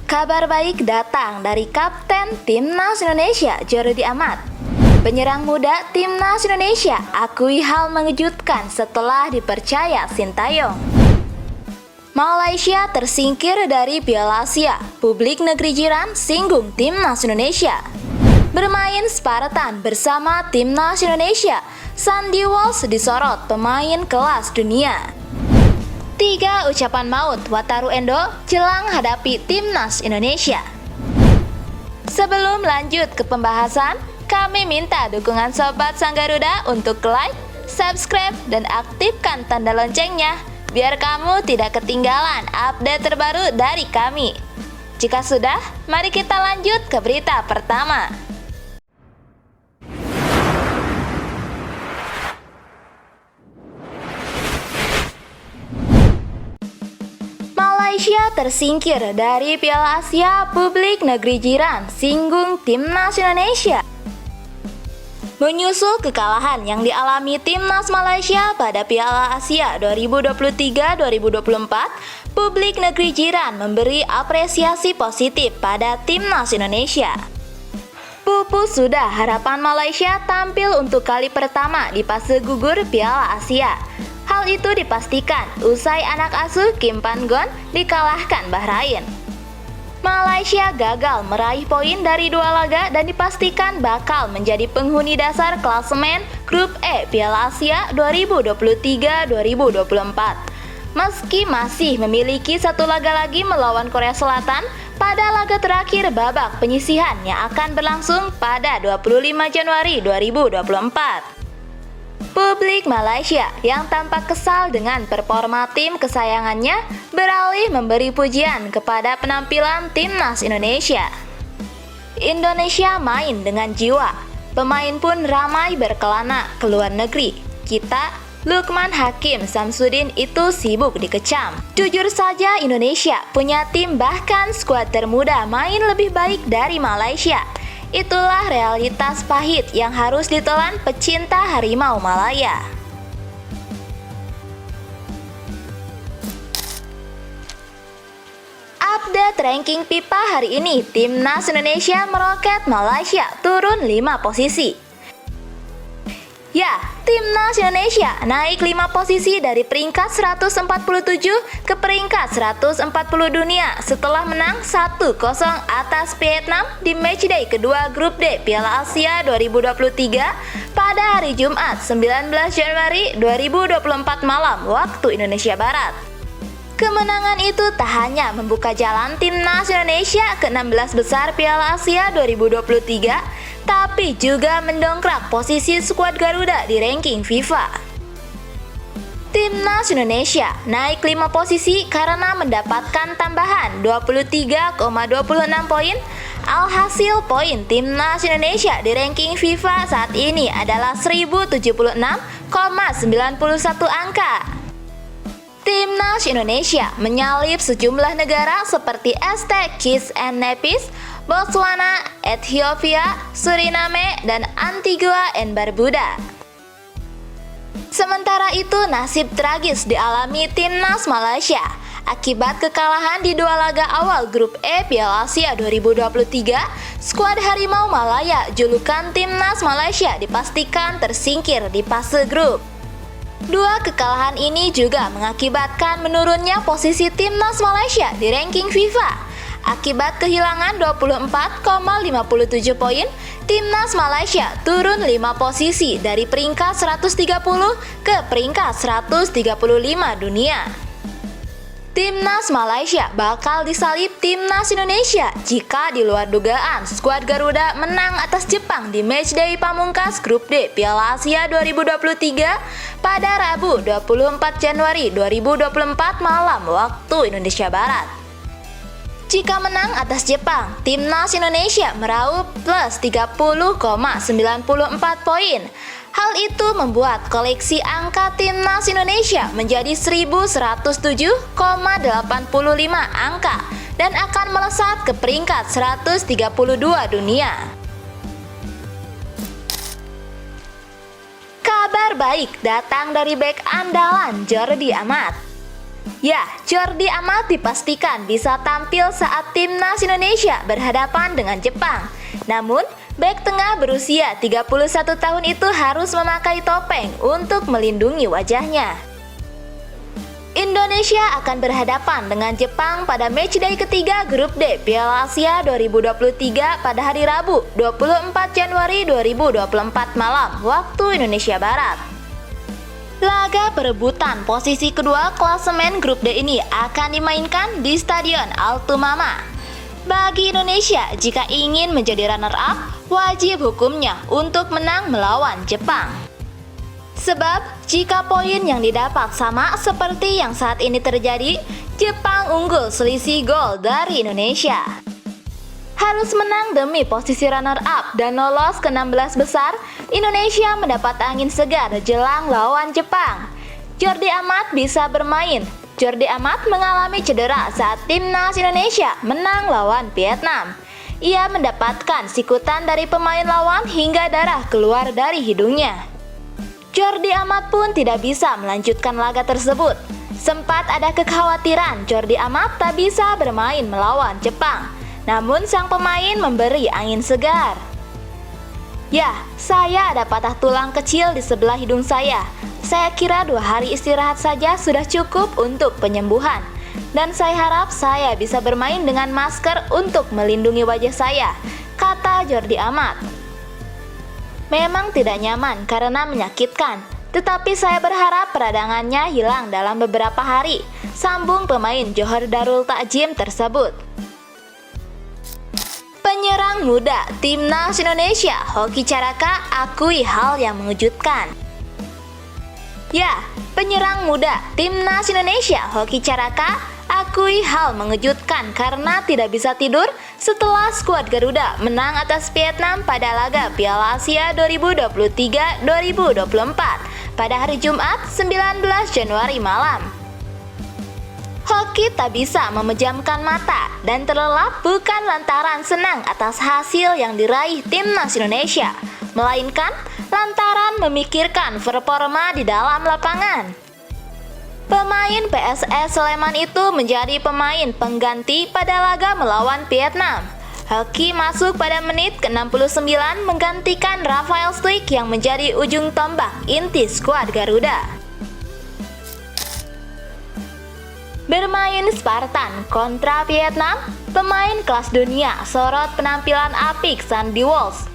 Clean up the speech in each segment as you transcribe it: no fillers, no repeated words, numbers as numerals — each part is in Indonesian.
Kabar baik datang dari Kapten Timnas Indonesia, Jordi Amat. Penyerang muda Timnas Indonesia akui hal mengejutkan setelah dipercaya Sintayong. Malaysia tersingkir dari Piala Asia, publik negeri jiran singgung Timnas Indonesia. Bermain Spartan bersama Timnas Indonesia, Sandy Walsh disorot pemain kelas dunia. 3 ucapan maut Wataru Endo jelang hadapi Timnas Indonesia. Sebelum lanjut ke pembahasan, kami minta dukungan Sobat Sang Garuda untuk like, subscribe, dan aktifkan tanda loncengnya biar kamu tidak ketinggalan update terbaru dari kami. Jika sudah, mari kita lanjut ke berita pertama. Malaysia tersingkir dari Piala Asia, publik negeri jiran singgung Timnas Indonesia. Menyusul kekalahan yang dialami Timnas Malaysia pada Piala Asia 2023-2024, publik negeri jiran memberi apresiasi positif pada Timnas Indonesia. Pupus sudah harapan Malaysia tampil untuk kali pertama di fase gugur Piala Asia. Hal itu dipastikan usai anak asuh Kim Pan-gon dikalahkan Bahrain. Malaysia gagal meraih poin dari 2 laga dan dipastikan bakal menjadi penghuni dasar klasemen Grup E Piala Asia 2023-2024. Meski masih memiliki 1 laga lagi melawan Korea Selatan pada laga terakhir babak penyisihan yang akan berlangsung pada 25 Januari 2024. Publik Malaysia yang tampak kesal dengan performa tim kesayangannya beralih memberi pujian kepada penampilan Timnas Indonesia. Indonesia main dengan jiwa, pemain pun ramai berkelana ke luar negeri. Kita, Lukman Hakim Samsudin itu sibuk dikecam. Jujur saja Indonesia punya tim bahkan skuad termuda main lebih baik dari Malaysia. Itulah realitas pahit yang harus ditelan pecinta Harimau Malaya. Update ranking FIFA hari ini, Timnas Indonesia meroket Malaysia turun 5 posisi. Ya, Timnas Indonesia naik 5 posisi dari peringkat 147 ke peringkat 140 dunia setelah menang 1-0 atas Vietnam di matchday kedua Grup D Piala Asia 2023 pada hari Jumat 19 Januari 2024 malam waktu Indonesia Barat. Kemenangan itu tak hanya membuka jalan Timnas Indonesia ke 16 besar Piala Asia 2023, tapi juga mendongkrak posisi skuad Garuda di ranking FIFA. Timnas Indonesia naik 5 posisi karena mendapatkan tambahan 23,26 poin. Alhasil poin Timnas Indonesia di ranking FIFA saat ini adalah 1076,91 angka. Timnas Indonesia menyalip sejumlah negara seperti Aztec, Kitts and Nevis, Botswana, Ethiopia, Suriname, dan Antigua and Barbuda. Sementara itu, nasib tragis dialami Timnas Malaysia akibat kekalahan di 2 laga awal Grup E Piala Asia 2023. Skuad Harimau Malaya, julukan Timnas Malaysia, dipastikan tersingkir di fase grup. 2 kekalahan ini juga mengakibatkan menurunnya posisi Timnas Malaysia di ranking FIFA. Akibat kehilangan 24,57 poin, Timnas Malaysia turun 5 posisi dari peringkat 130 ke peringkat 135 dunia. Timnas Malaysia bakal disalip Timnas Indonesia jika di luar dugaan skuad Garuda menang atas Jepang di matchday pamungkas Grup D Piala Asia 2023 pada Rabu 24 Januari 2024 malam waktu Indonesia Barat. Jika menang atas Jepang, Timnas Indonesia meraup plus 30,94 poin. Hal itu membuat koleksi angka Timnas Indonesia menjadi 1107,85 angka dan akan melesat ke peringkat 132 dunia. Kabar baik datang dari bek andalan Jordi Amat. Ya, Jordi Amat dipastikan bisa tampil saat timnas Indonesia berhadapan dengan Jepang. Namun, bek tengah berusia 31 tahun itu harus memakai topeng untuk melindungi wajahnya. Indonesia akan berhadapan dengan Jepang pada matchday ketiga grup D Piala Asia 2023 pada hari Rabu 24 Januari 2024 malam waktu Indonesia Barat. Laga perebutan posisi kedua klasemen grup D ini akan dimainkan di Stadion Altumama. Bagi Indonesia, jika ingin menjadi runner-up, wajib hukumnya untuk menang melawan Jepang. Sebab, jika poin yang didapat sama seperti yang saat ini terjadi, Jepang unggul selisih gol dari Indonesia. Harus menang demi posisi runner-up dan lolos ke 16 besar, Indonesia mendapat angin segar jelang lawan Jepang. Jordi Amat bisa bermain. Jordi Amat mengalami cedera saat timnas Indonesia menang lawan Vietnam. Ia mendapatkan sikutan dari pemain lawan hingga darah keluar dari hidungnya. Jordi Amat pun tidak bisa melanjutkan laga tersebut. Sempat ada kekhawatiran Jordi Amat tak bisa bermain melawan Jepang. Namun sang pemain memberi angin segar. Ya, saya ada patah tulang kecil di sebelah hidung saya. Saya kira 2 hari istirahat saja sudah cukup untuk penyembuhan. Dan saya harap saya bisa bermain dengan masker untuk melindungi wajah saya, kata Jordi Amat. Memang tidak nyaman karena menyakitkan, tetapi saya berharap peradangannya hilang dalam beberapa hari, sambung pemain Johor Darul Takjim tersebut. Penyerang muda timnas Indonesia, Hoki Caraka, akui hal yang mengejutkan. Ya, penyerang muda timnas Indonesia, Hoki Caraka, akui hal mengejutkan karena tidak bisa tidur setelah skuad Garuda menang atas Vietnam pada laga Piala Asia 2023-2024 pada hari Jumat 19 Januari malam. Hoki tak bisa memejamkan mata dan terlelap bukan lantaran senang atas hasil yang diraih timnas Indonesia, melainkan lantaran memikirkan performa di dalam lapangan. Pemain PSS Sleman itu menjadi pemain pengganti pada laga melawan Vietnam. Hoki masuk pada menit ke-69 menggantikan Rafael Struijk yang menjadi ujung tombak inti skuad Garuda. Bermain Spartan kontra Vietnam, pemain kelas dunia sorot penampilan apik Sandy Walsh.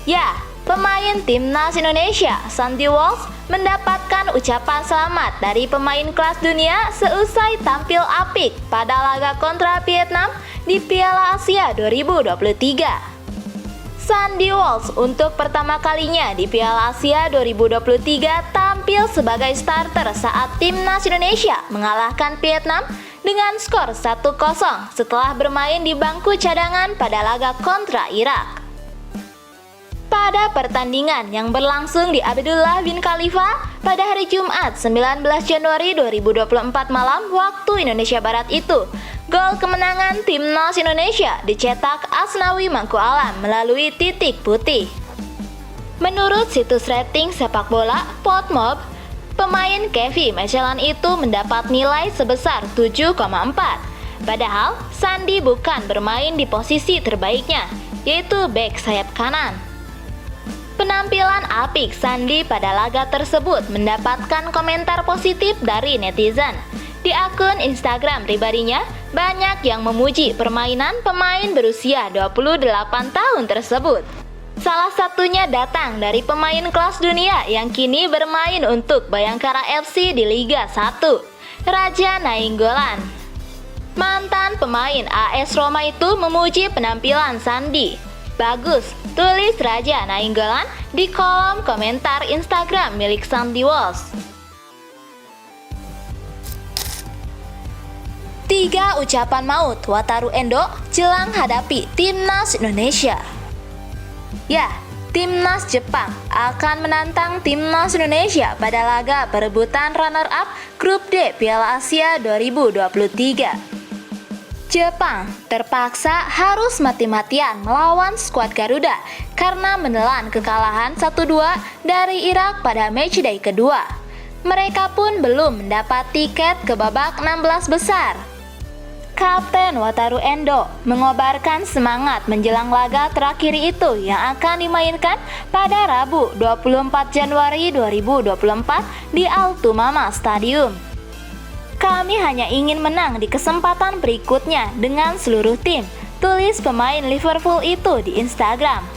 Ya, pemain timnas Indonesia, Sandy Walsh, mendapatkan ucapan selamat dari pemain kelas dunia seusai tampil apik pada laga kontra Vietnam di Piala Asia 2023. Sandy Walsh untuk pertama kalinya di Piala Asia 2023 tampil sebagai starter saat timnas Indonesia mengalahkan Vietnam dengan skor 1-0 setelah bermain di bangku cadangan pada laga kontra Irak. Pada pertandingan yang berlangsung di Abdullah bin Khalifa pada hari Jumat 19 Januari 2024 malam waktu Indonesia Barat itu, gol kemenangan timnas Indonesia dicetak Asnawi Mangku Alam melalui titik putih. Menurut situs rating sepak bola Podmob, pemain Kevin Michelin itu mendapat nilai sebesar 7,4. Padahal Sandy bukan bermain di posisi terbaiknya, yaitu bek sayap kanan. Penampilan apik Sandy pada laga tersebut mendapatkan komentar positif dari netizen. Di akun Instagram pribadinya, banyak yang memuji permainan pemain berusia 28 tahun tersebut. Salah satunya datang dari pemain kelas dunia yang kini bermain untuk Bayangkara FC di Liga 1, Raja Nainggolan. Mantan pemain AS Roma itu memuji penampilan Sandy. Bagus, tulis Raja Nainggolan di kolom komentar Instagram milik Sandy Walsh. 3 ucapan maut Wataru Endo jelang hadapi timnas Indonesia. Ya, timnas Jepang akan menantang timnas Indonesia pada laga perebutan runner-up grup D Piala Asia 2023. Jepang terpaksa harus mati-matian melawan skuad Garuda karena menelan kekalahan 1-2 dari Irak pada matchday kedua. Mereka pun belum mendapat tiket ke babak 16 besar. Kapten Wataru Endo mengobarkan semangat menjelang laga terakhir itu yang akan dimainkan pada Rabu 24 Januari 2024 di Altumama Stadium. Kami hanya ingin menang di kesempatan berikutnya dengan seluruh tim, tulis pemain Liverpool itu di Instagram.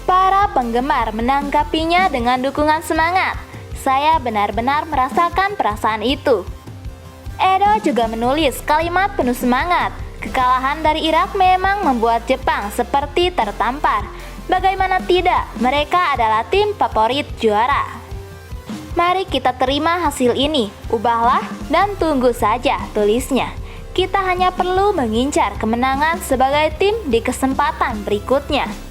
Para penggemar menanggapinya dengan dukungan semangat. Saya benar-benar merasakan perasaan itu. Edo juga menulis kalimat penuh semangat. Kekalahan dari Irak memang membuat Jepang seperti tertampar. Bagaimana tidak, mereka adalah tim favorit juara. Mari kita terima hasil ini, ubahlah dan tunggu saja, tulisnya. Kita hanya perlu mengincar kemenangan sebagai tim di kesempatan berikutnya.